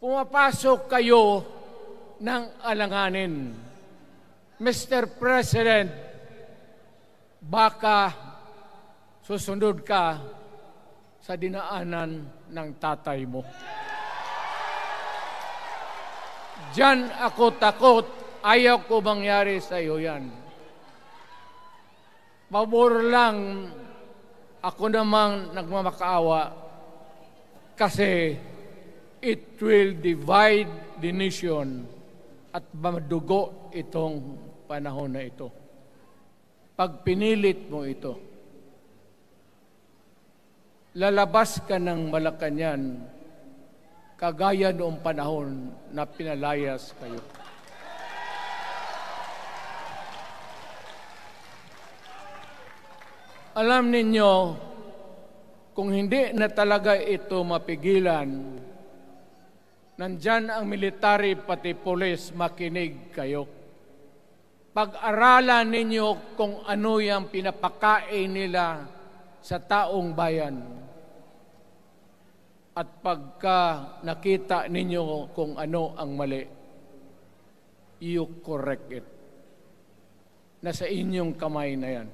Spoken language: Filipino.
pumapasok kayo ng alanganin. Mr. President, baka susunod ka sa dinaanan ng tatay mo. Diyan ako takot. Ayaw ko mangyari sa iyo yan. Pabor lang, ako namang nagmamakaawa kasi it will divide the nation at madugo itong panahon na ito. Pag pinilit mo ito, lalabas ka ng Malacanang kagaya noong panahon na pinalayas kayo. Alam ninyo, kung hindi na talaga ito mapigilan, nandyan ang military pati pulis, makinig kayo. Pag-aralan ninyo kung ano yung pinapakain nila sa taong bayan. At pagka nakita ninyo kung ano ang mali, you correct it. Nasa inyong kamay na yan.